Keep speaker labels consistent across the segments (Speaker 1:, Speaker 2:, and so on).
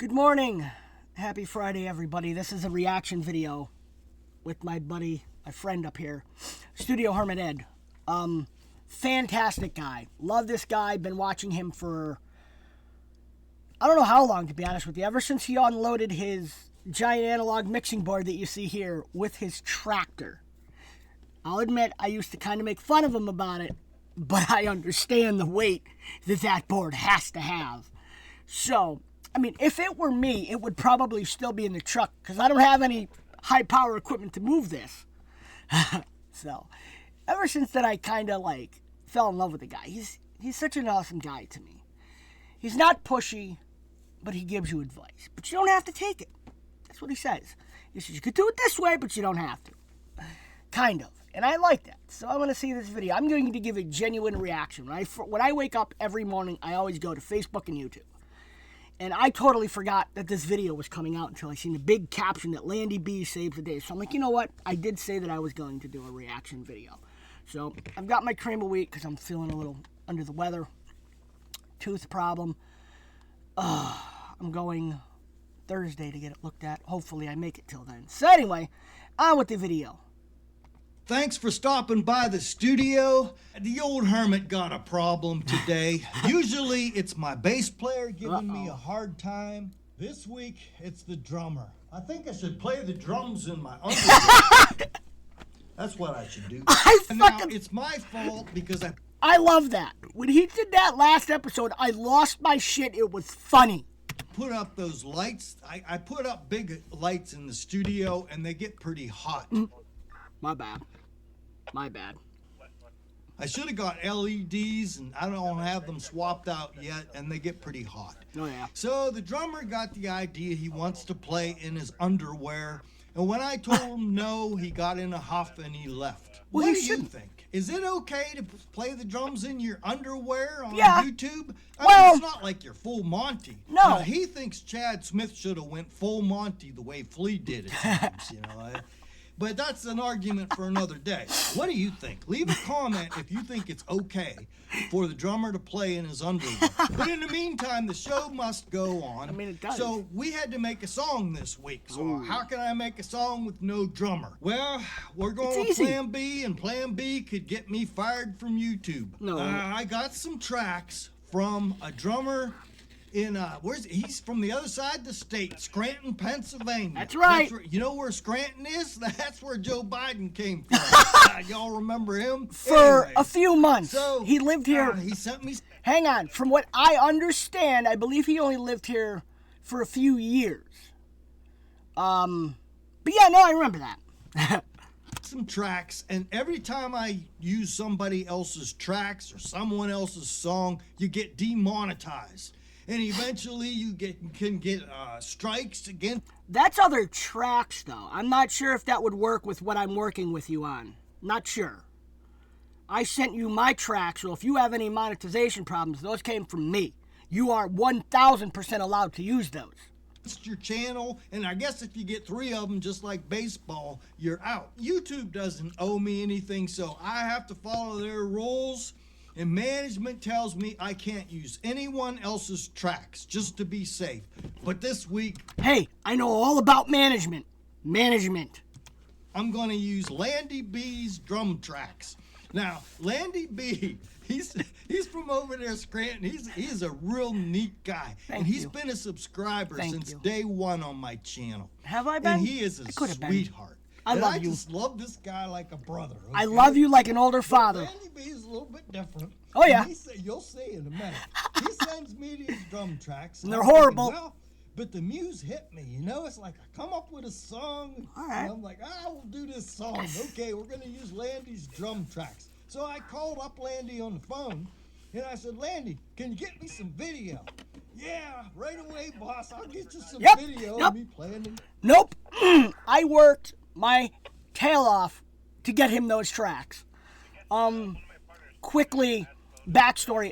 Speaker 1: Good morning. Happy Friday, everybody. This is a reaction video with my buddy, my friend up here, Studio Hermit Ed. Fantastic guy. Love this guy. Been watching him for, I don't know how long, to be honest with you. Ever since he unloaded his giant analog mixing board that you see here with his tractor. I'll admit, I used to kind of make fun of him about it, but I understand the weight that that board has to have. So, I mean, if it were me, it would probably still be in the truck because I don't have any high-power equipment to move this. So, ever since then, I kind of, fell in love with the guy. He's such an awesome guy to me. He's not pushy, but he gives you advice. But you don't have to take it. That's what he says. He says, you could do it this way, but you don't have to. Kind of. And I like that. So I'm going to see this video. I'm going to give a genuine reaction. When I wake up every morning, I always go to Facebook and YouTube. And I totally forgot that this video was coming out until I seen the big caption that Landy B saves the day. So I'm like, you know what? I did say that I was going to do a reaction video. So I've got my cream of wheat because I'm feeling a little under the weather. Tooth problem. I'm going Thursday to get it looked at. Hopefully I make it till then. So anyway, on with the video.
Speaker 2: Thanks for stopping by the studio. The old hermit got a problem today. Usually it's my bass player giving me a hard time. This week it's the drummer. I think I should play the drums in my underwear. That's what I should do. Now it's my fault because
Speaker 1: I love that. When he did that last episode, I lost my shit. It was funny.
Speaker 2: Put up those lights. I put up big lights in the studio and they get pretty hot.
Speaker 1: My bad. My bad.
Speaker 2: I should have got LEDs, and I don't have them swapped out yet, and they get pretty hot.
Speaker 1: Oh, yeah.
Speaker 2: So the drummer got the idea he wants to play in his underwear, and when I told him no, he got in a huff and he left.
Speaker 1: Well,
Speaker 2: what do you think? Is it okay to play the drums in your underwear on YouTube? I mean, it's not like you're full Monty.
Speaker 1: No.
Speaker 2: Now, he thinks Chad Smith should have went full Monty the way Flea did it. But that's an argument for another day. What do you think? Leave a comment if you think it's okay for the drummer to play in his underwear. But in the meantime, the show must go on.
Speaker 1: I mean, it does.
Speaker 2: So we had to make a song this week. So how can I make a song with no drummer? Well, we're going with Plan B, and Plan B could get me fired from YouTube.
Speaker 1: No.
Speaker 2: I got some tracks from a drummer in, he's from the other side of the state, Scranton, Pennsylvania.
Speaker 1: That's right.
Speaker 2: You know where Scranton is? That's where Joe Biden came from. Y'all remember him?
Speaker 1: For a few months.
Speaker 2: So,
Speaker 1: he lived here.
Speaker 2: He sent me...
Speaker 1: Hang on. From what I understand, I believe he only lived here for a few years. But yeah, no, I remember that.
Speaker 2: Some tracks, and every time I use somebody else's tracks or someone else's song, you get demonetized. And eventually you can get strikes again.
Speaker 1: That's other tracks, though. I'm not sure if that would work with what I'm working with you on. Not sure. I sent you my tracks, so if you have any monetization problems, those came from me. You are 1,000% allowed to use those.
Speaker 2: It's your channel, and I guess if you get 3 of them, just like baseball, you're out. YouTube doesn't owe me anything, so I have to follow their rules. And management tells me I can't use anyone else's tracks just to be safe. But this week...
Speaker 1: Hey, I know all about management. Management.
Speaker 2: I'm going to use Landy B's drum tracks. Now, Landy B, he's from over there, Scranton. He's a real neat guy.
Speaker 1: Thank
Speaker 2: He's
Speaker 1: you.
Speaker 2: been a subscriber since
Speaker 1: you.
Speaker 2: day one on my channel.
Speaker 1: Have I been?
Speaker 2: And he is a sweetheart.
Speaker 1: I love you.
Speaker 2: I just love this guy like a brother. Okay?
Speaker 1: I love you like an older father.
Speaker 2: Landy B is a little bit different.
Speaker 1: Oh, yeah.
Speaker 2: You'll see in a minute. He sends me these drum tracks.
Speaker 1: And they're horrible.
Speaker 2: Well, but the muse hit me, It's like I come up with a song.
Speaker 1: All right.
Speaker 2: And I'm like, we'll do this song. Okay, we're going to use Landy's drum tracks. So I called up Landy on the phone, and I said, Landy, can you get me some video? Yeah, right away, boss. I'll get you some video of me playing them.
Speaker 1: Nope. I worked my tail off to get him those tracks. Quickly, backstory,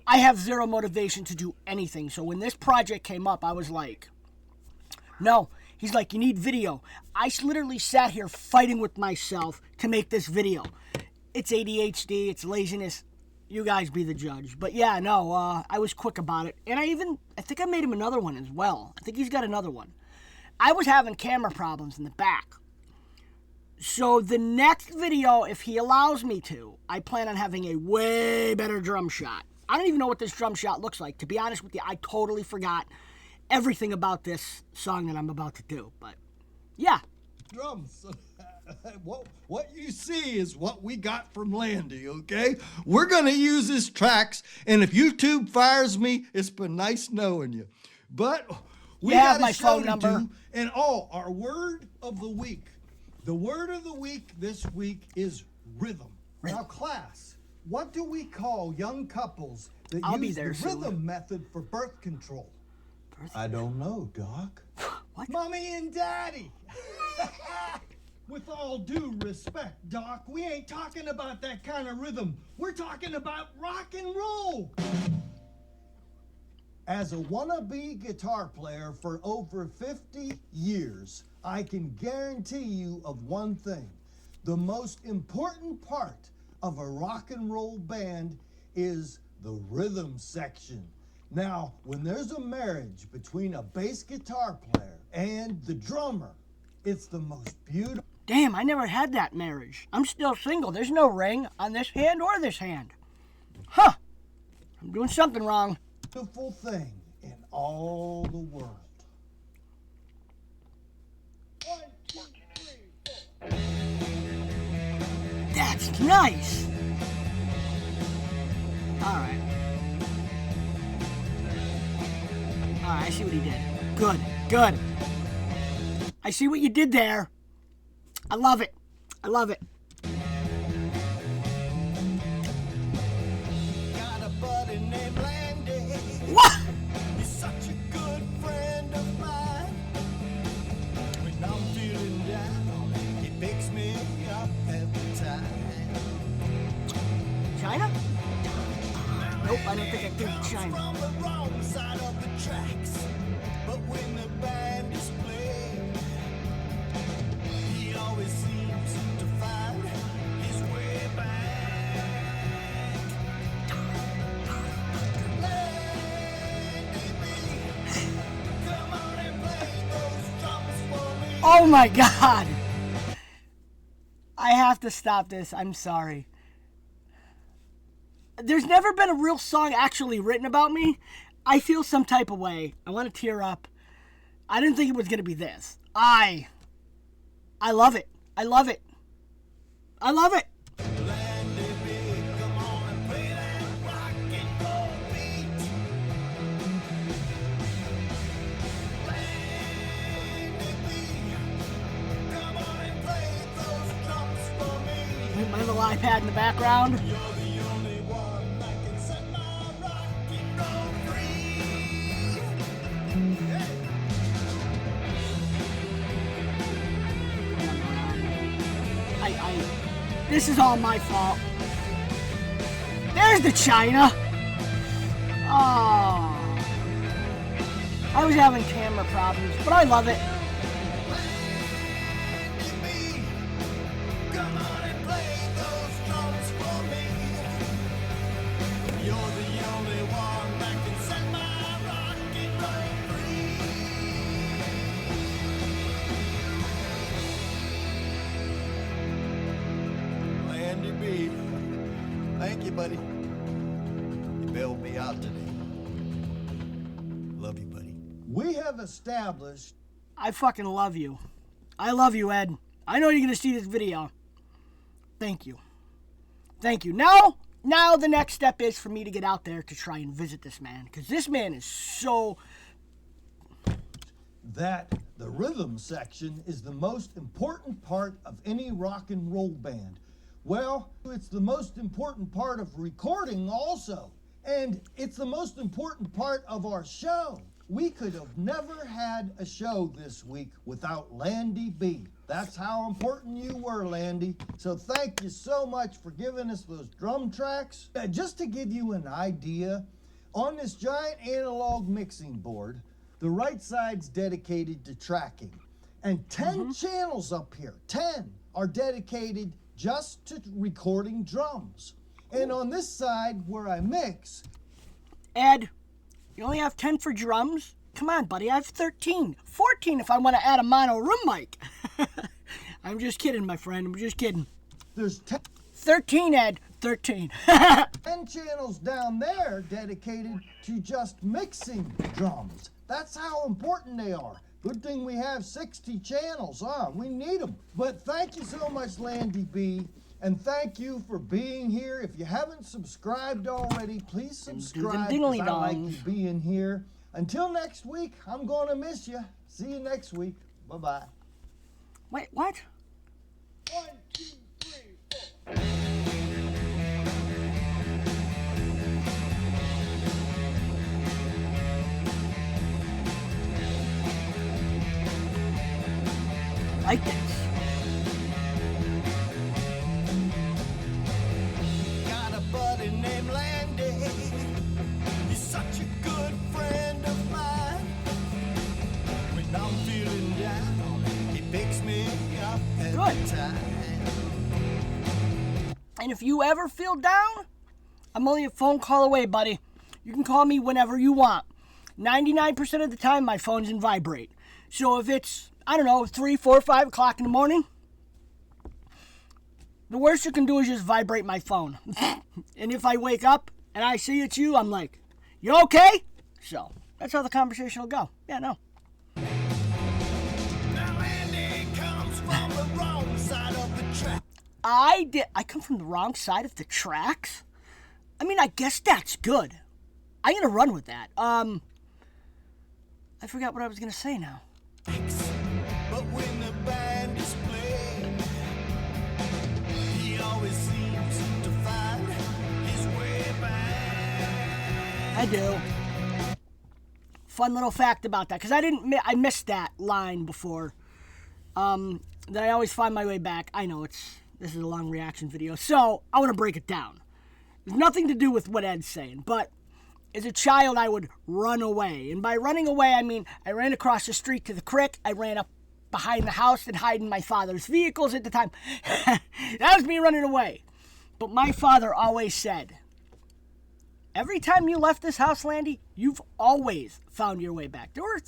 Speaker 1: I have zero motivation to do anything. So when this project came up, I was like, no. He's like, you need video. I literally sat here fighting with myself to make this video. It's ADHD, it's laziness. You guys be the judge. But yeah, no, I was quick about it. And I think I made him another one as well. I think he's got another one. I was having camera problems in the back. So the next video, if he allows me to, I plan on having a way better drum shot. I don't even know what this drum shot looks like. To be honest with you, I totally forgot everything about this song that I'm about to do. But yeah.
Speaker 2: Drums. What you see is what we got from Landy, okay? We're going to use his tracks, and if YouTube fires me, it's been nice knowing you. But we
Speaker 1: have
Speaker 2: got
Speaker 1: my
Speaker 2: a show
Speaker 1: phone
Speaker 2: to
Speaker 1: number.
Speaker 2: do, and our word of the week. The word of the week this week is rhythm. Now, class, what do we call young couples that use the rhythm method for birth control? I don't know, Doc.
Speaker 1: What?
Speaker 2: Mommy and Daddy. With all due respect, Doc, we ain't talking about that kind of rhythm. We're talking about rock and roll. As a wannabe guitar player for over 50 years, I can guarantee you of one thing. The most important part of a rock and roll band is the rhythm section. Now, when there's a marriage between a bass guitar player and the drummer, it's the most beautiful.
Speaker 1: Damn, I never had that marriage. I'm still single. There's no ring on this hand or this hand. Huh. I'm doing something wrong.
Speaker 2: Beautiful thing in all the world. 1, 2, 3, 4.
Speaker 1: That's nice. All right. I see what he did. Good, good. I see what you did there. I love it. I love it.
Speaker 2: Got a buddy named Landy.
Speaker 1: What?
Speaker 2: He's such a good friend of mine. When I'm feeling down, he picks me up every time.
Speaker 1: China? Nope, I don't think I did China.
Speaker 2: From the wrong side of the tracks, but when the band is playing, he always seems to find his way back. Landy B, come on and play those drums for me.
Speaker 1: Oh my God. I have to stop this. I'm sorry. There's never been a real song actually written about me. I feel some type of way. I want to tear up. I didn't think it was going to be this. I love it. I love it. I love it.
Speaker 2: Landy B, come on and play that rock and roll beat. Landy B, come on and play those drums for me.
Speaker 1: My little iPad in the background.
Speaker 2: You're the only one that can set my rock and roll free. Hey.
Speaker 1: This is all my fault. There's the China. Oh. I was having camera problems, but I love it.
Speaker 2: Landy B, come on and play those drums for me. You're the only one that can set my rock and roll free. Landy B, thank you, buddy. You bailed me out today. Love you, buddy. We have established.
Speaker 1: I fucking love you. I love you, Ed. I know you're going to see this video. Thank you. Thank you. Now the next step is for me to get out there to try and visit this man. Because this man is so...
Speaker 2: That the rhythm section is the most important part of any rock and roll band. Well, it's the most important part of recording also. And it's the most important part of our show. We could have never had a show this week without Landy B. That's how important you were, Landy. So thank you so much for giving us those drum tracks. Just to give you an idea, on this giant analog mixing board, the right side's dedicated to tracking. And 10 channels up here, 10, are dedicated just to recording drums. And on this side where I mix,
Speaker 1: Ed, you only have 10 for drums? Come on, buddy, I have 13. 14 if I want to add a mono room mic. I'm just kidding, my friend. I'm just kidding.
Speaker 2: there's
Speaker 1: 13, Ed. 13.
Speaker 2: 10 channels down there dedicated to just mixing drums. That's how important they are. Good thing we have 60 channels, huh? We need them. But thank you so much, Landy B. And thank you for being here. If you haven't subscribed already, please subscribe, because I like you being here. Until next week, I'm going to miss you. See you next week. Bye-bye.
Speaker 1: Wait, what?
Speaker 2: 1, 2, 3, 4.
Speaker 1: Like this.
Speaker 2: Got a buddy named Landy. He's such a good friend of mine. When I'm feeling down, he picks me up every time.
Speaker 1: And if you ever feel down, I'm only a phone call away, buddy. You can call me whenever you want. 99% of the time, my phone's in vibrate. So if it's, I don't know, 3, 4, 5 o'clock in the morning, the worst you can do is just vibrate my phone. And if I wake up and I see it's you, I'm like, you okay? So that's how the conversation will go. Yeah, no.
Speaker 2: Now Landy comes from the wrong side of the track.
Speaker 1: I come from the wrong side of the tracks? I mean, I guess that's good. I'm gonna run with that. I forgot what I was gonna say now.
Speaker 2: But when the band is playing, he always seems to find his way back.
Speaker 1: I do. Fun little fact about that, because I missed that line before. That I always find my way back. I know this is a long reaction video, so I want to break it down. There's nothing to do with what Ed's saying, but as a child, I would run away. And by running away, I mean I ran across the street to the creek. I ran up behind the house and hid in my father's vehicles at the time. That was me running away. But my father always said, every time you left this house, Landy, you've always found your way back. There were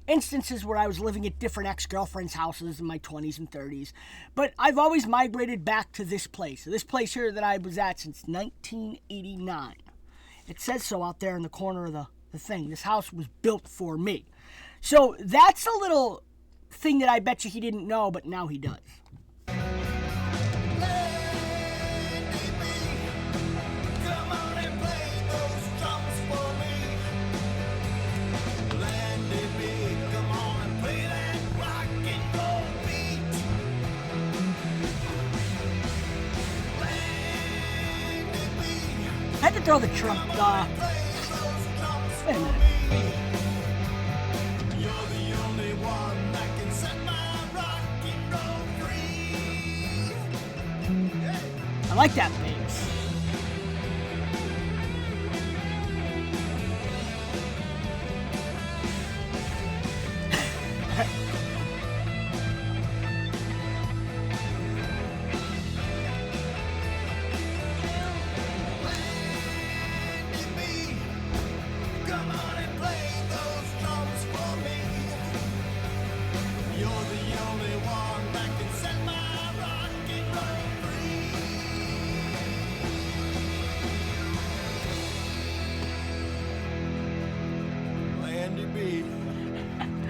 Speaker 1: instances where I was living at different ex-girlfriends' houses in my 20s and 30s, but I've always migrated back to this place here that I was at since 1989. It says so out there in the corner of the thing. This house was built for me. So that's a little thing that I bet you he didn't know, but now he does. I had to throw the trunk. Wait a minute.
Speaker 2: You're the only one that can set my rock and roll free.
Speaker 1: I like that bass.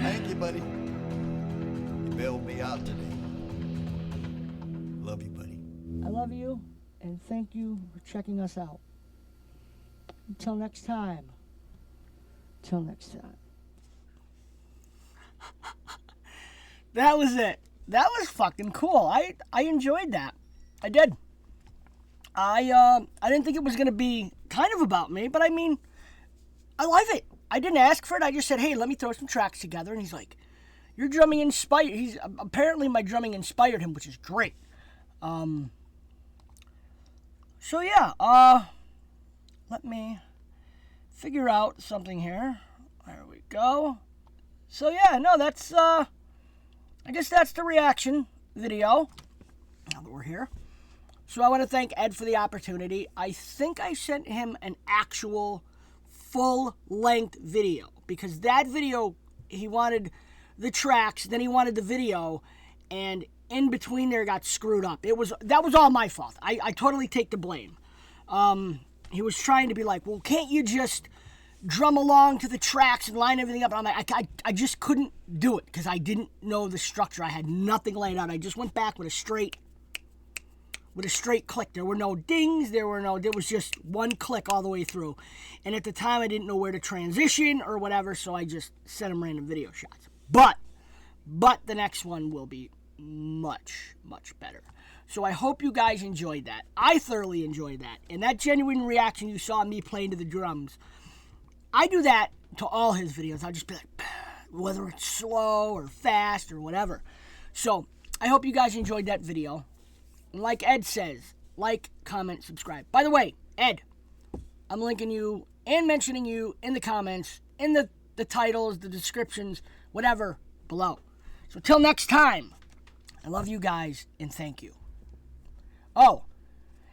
Speaker 2: Thank you, buddy. You bailed me out today. Love you, buddy.
Speaker 1: I love you, and thank you for checking us out. Until next time. Till next time. That was it. That was fucking cool. I enjoyed that. I did. I didn't think it was gonna be kind of about me, but I mean, I love it. I didn't ask for it. I just said, hey, let me throw some tracks together. And he's like, your drumming inspired. Apparently my drumming inspired him, which is great. So yeah, let me figure out something here. There we go. So yeah, no, that's, I guess that's the reaction video, now that we're here. So I want to thank Ed for the opportunity. I think I sent him an actual full-length video, because that video, he wanted the tracks, then he wanted the video, and in between there got screwed up. That was all my fault. I totally take the blame. He was trying to be like, well, can't you just drum along to the tracks and line everything up? And I'm like, I just couldn't do it because I didn't know the structure. I had nothing laid out. I just went back with a straight click. There were no dings. There was just one click all the way through. And at the time, I didn't know where to transition or whatever, so I just sent him random video shots. But the next one will be much, much better. So I hope you guys enjoyed that. I thoroughly enjoyed that. And that genuine reaction you saw me playing to the drums, I do that to all his videos. I'll just be like, whether it's slow or fast or whatever. So I hope you guys enjoyed that video. And like Ed says, like, comment, subscribe. By the way, Ed, I'm linking you and mentioning you in the comments, in the titles, the descriptions, whatever, below. So till next time, I love you guys and thank you. Oh,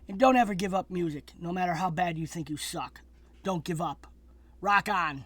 Speaker 1: and don't ever give up music, no matter how bad you think you suck. Don't give up. Rock on.